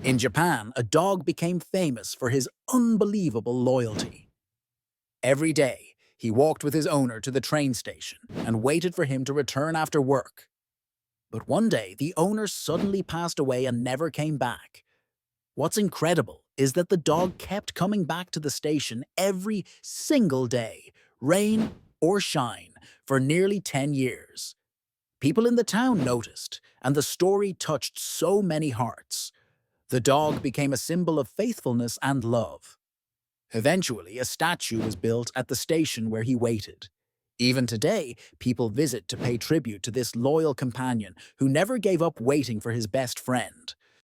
In Japan, a dog became famous for his unbelievable loyalty. Every day, he walked with his owner to the train station and waited for him to return after work. But one day, the owner suddenly passed away and never came back. What's incredible is that the dog kept coming back to the station every single day, rain or shine, for nearly 10 years. People in the town noticed, and the story touched so many hearts. The dog became a symbol of faithfulness and love. Eventually, a statue was built at the station where he waited. Even today, people visit to pay tribute to this loyal companion who never gave up waiting for his best friend.